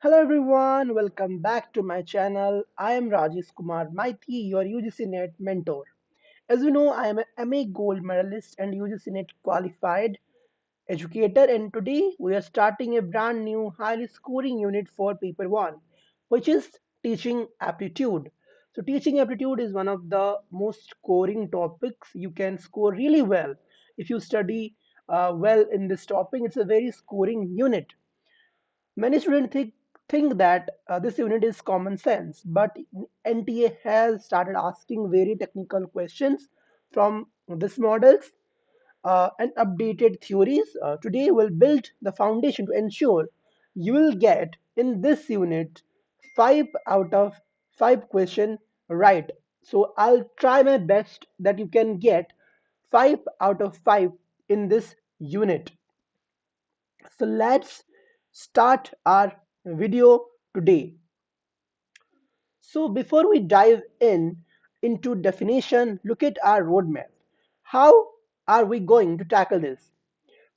Hello everyone, welcome back to my channel. I am Rajesh Kumar Maity, your UGC NET mentor. As you know, I am an MA Gold Medalist and UGC NET qualified educator, and today we are starting a brand new highly scoring unit for paper 1, which is Teaching Aptitude. So Teaching Aptitude is one of the most scoring topics. You can score really well if you study well in this topic. It's a very scoring unit. Many students think that this unit is common sense, but NTA has started asking very technical questions from these models and updated theories. Today, we'll build the foundation to ensure you will get in this unit 5 out of 5 question right. So I'll try my best that you can get 5 out of 5 in this unit. So let's start our video today. So before we dive into definition, look at our roadmap. How are we going to tackle this?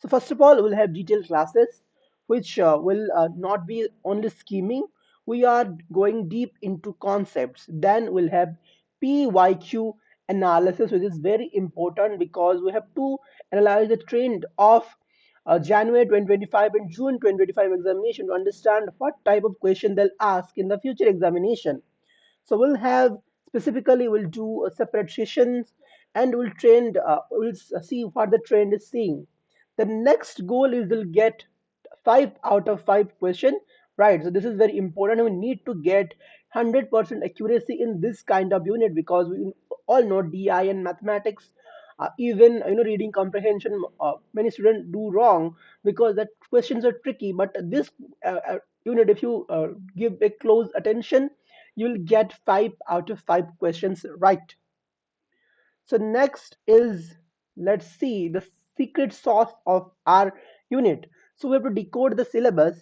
So first of all, we'll have detailed classes, which will not be only scheming. We are going deep into concepts. Then we'll have PYQ analysis, which is very important because we have to analyze the trend of January 2025 and June 2025 examination to understand what type of question they'll ask in the future examination. So we'll do separate sessions and we'll see what the trend is seeing. The next goal is we'll get 5 out of 5 question right. So this is very important. We need to get 100% accuracy in this kind of unit because we all know DI and mathematics, even reading comprehension, many students do wrong because the questions are tricky. But this unit, if you give a close attention, you'll get 5 out of 5 questions right. So next is, let's see the secret sauce of our unit. So we have to decode the syllabus.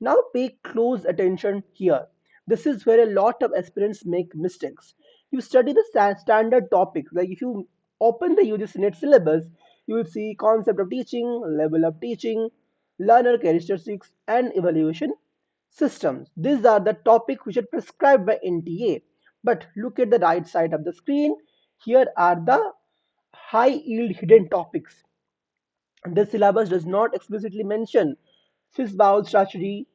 Now pay close attention here. This is where a lot of aspirants make mistakes. You study the standard topics. Like if you open the UGC NET syllabus, you will see concept of teaching, level of teaching, learner characteristics, and evaluation systems. These are the topics which are prescribed by NTA. But look at the right side of the screen. Here are the high yield hidden topics. This syllabus does not explicitly mention Fish-bowl strategy,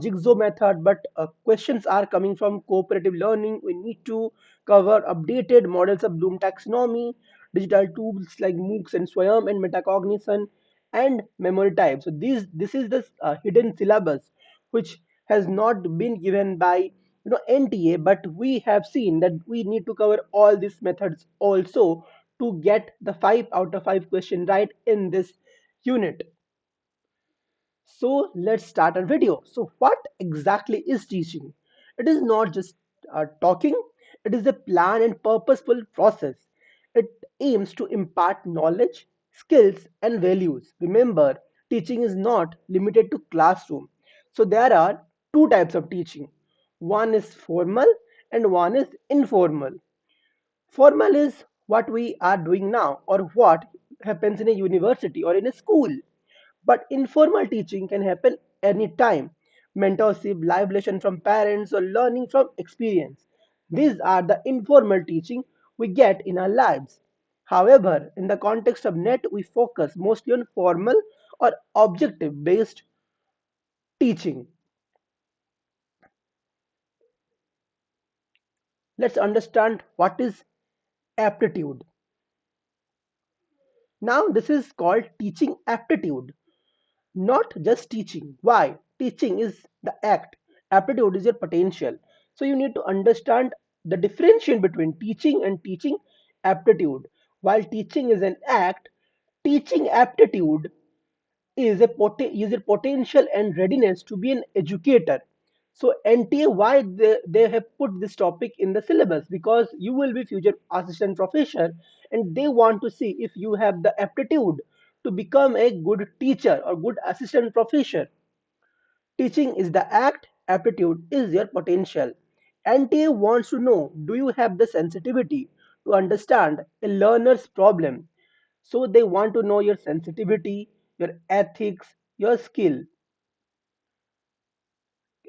jigsaw method, but questions are coming from cooperative learning. We need to cover updated models of Bloom taxonomy, digital tools like MOOCs and Swayam, and metacognition and memory type. So this is the hidden syllabus which has not been given by NTA, but we have seen that we need to cover all these methods also to get the 5 out of 5 question right in this unit. So let's start our video. So what exactly is teaching? It is not just talking, it is a planned and purposeful process. It aims to impart knowledge, skills and values. Remember, teaching is not limited to classroom. So there are two types of teaching. One is formal and one is informal. Formal is what we are doing now or what happens in a university or in a school. But informal teaching can happen anytime. Mentorship, live lesson from parents, or learning from experience. These are the informal teaching we get in our lives. However, in the context of NET, we focus mostly on formal or objective based teaching. Let's understand what is aptitude. Now, this is called teaching aptitude. Not just teaching. Why? Teaching is the act, aptitude is your potential. So you need to understand the differentiation between teaching and teaching aptitude. While teaching is an act, teaching aptitude is a potential and readiness to be an educator. So NTA, why they have put this topic in the syllabus? Because you will be future assistant professor and they want to see if you have the aptitude to become a good teacher or good assistant professor. Teaching is the act, aptitude is your potential. NTA wants to know, do you have the sensitivity to understand a learner's problem? So they want to know your sensitivity, your ethics, your skill.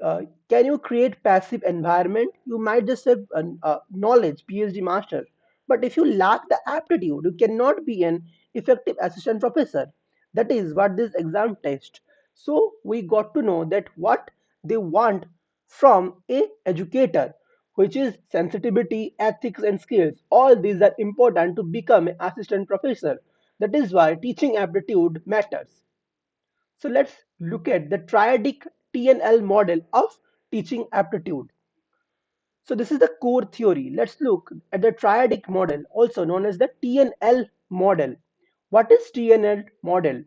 Can you create passive environment? You might just have knowledge, PhD master, but if you lack the aptitude, you cannot be an effective assistant professor. That is what this exam test. So we got to know that what they want from a educator, which is sensitivity, ethics, and skills. All these are important to become an assistant professor. That is why teaching aptitude matters. So let's look at the triadic TNL model of teaching aptitude. So this is the core theory. Let's look at the triadic model, also known as the TNL model. What is TNL model?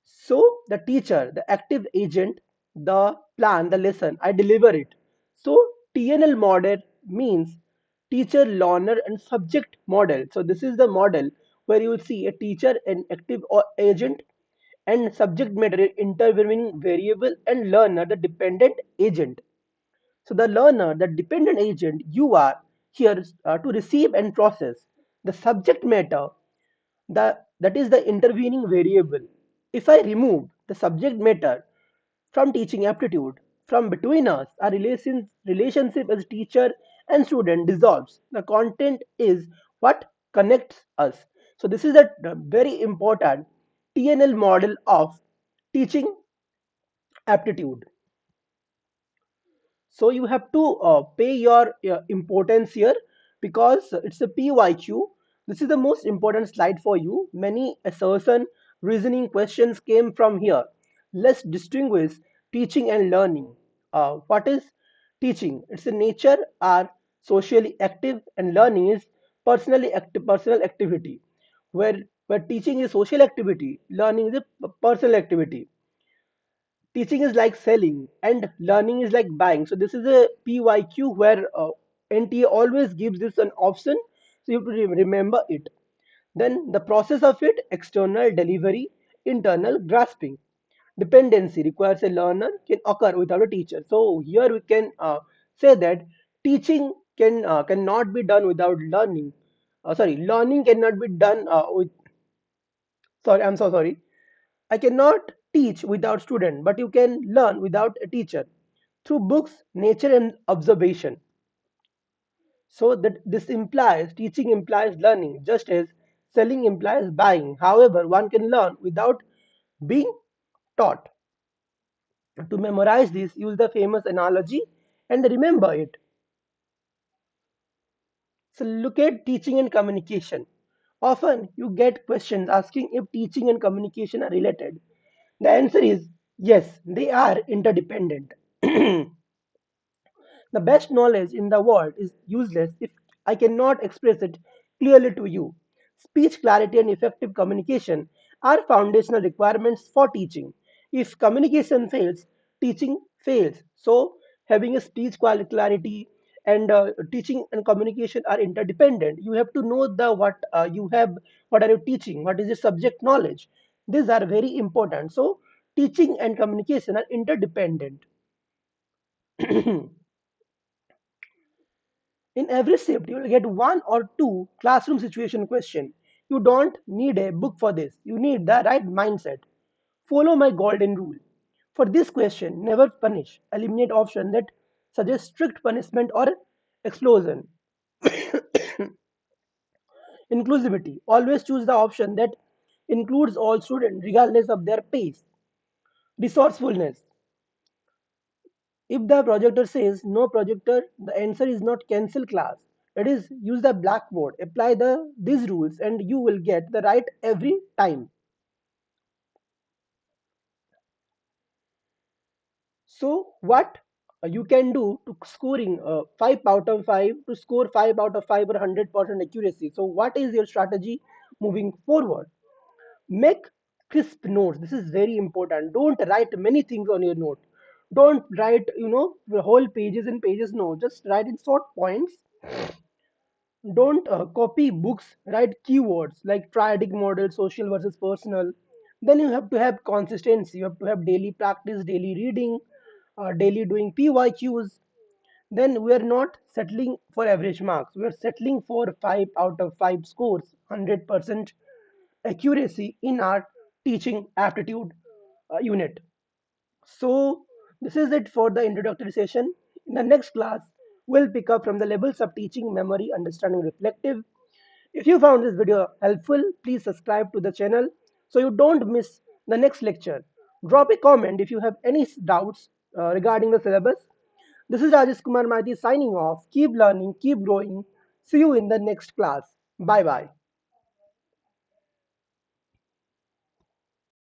So the teacher, the active agent, the plan, the lesson, I deliver it. So TNL model means teacher, learner, and subject model. So this is the model where you will see a teacher, an active or agent, and subject matter intervening variable, and learner, the dependent agent. So the learner, the dependent agent, you are here to receive and process. The subject matter, that is the intervening variable. If I remove the subject matter from teaching aptitude, from between us, our relationship as teacher and student dissolves. The content is what connects us. So this is a very important TNL model of teaching aptitude. So you have to pay your importance here, because it's a PYQ. This is the most important slide for you. Many assertion reasoning questions came from here. Let's distinguish teaching and learning. What is teaching? It's a nature are socially active, and learning is personal activity. Where teaching is social activity, learning is a personal activity. Teaching is like selling and learning is like buying. So this is a PYQ where NTA always gives this an option, so you have to remember it. Then the process of it: external delivery, internal grasping. Dependency requires a learner can occur without a teacher. So here we can say that teaching cannot be done without learning. Sorry, learning cannot be done with. Sorry, I'm so sorry. I cannot teach without student, but you can learn without a teacher through books, nature, and observation. So that this implies teaching implies learning, just as selling implies buying. However, one can learn without being taught. To memorize this, use the famous analogy and remember it. So look at teaching and communication. Often you get questions asking if teaching and communication are related. The answer is yes, they are interdependent. The best knowledge in the world is useless if I cannot express it clearly to you. Speech clarity and effective communication are foundational requirements for teaching. If communication fails, teaching fails. So, having a speech clarity and teaching and communication are interdependent. You have to know the what you have, what are you teaching, what is your subject knowledge. These are very important. So, teaching and communication are interdependent. In every shift, you will get one or two classroom situation question. You don't need a book for this. You need the right mindset. Follow my golden rule. For this question, never punish. Eliminate option that suggest strict punishment or explosion. Inclusivity. Always choose the option that includes all students regardless of their pace. Resourcefulness. If the projector says no projector, the answer is not cancel class. It is use the blackboard, apply these rules, and you will get the right every time. So what you can do to scoring 5 out of 5 to score 5 out of 5 or 100% accuracy. So what is your strategy moving forward? Make crisp notes. This is very important. Don't write many things on your note. Don't write, the whole pages and pages. No, just write in short points. Don't copy books, write keywords like triadic model, social versus personal. Then you have to have consistency. You have to have daily practice, daily reading, daily doing PYQs. Then we are not settling for average marks. We are settling for 5 out of 5 scores, 100% accuracy in our teaching aptitude unit. So This is it for the introductory session. In the next class, we'll pick up from the levels of teaching, memory, understanding, reflective. If you found this video helpful, please subscribe to the channel so you don't miss the next lecture. Drop a comment if you have any doubts regarding the syllabus. This is Rajesh Kumar Maity signing off. Keep learning, keep growing. See you in the next class. Bye bye.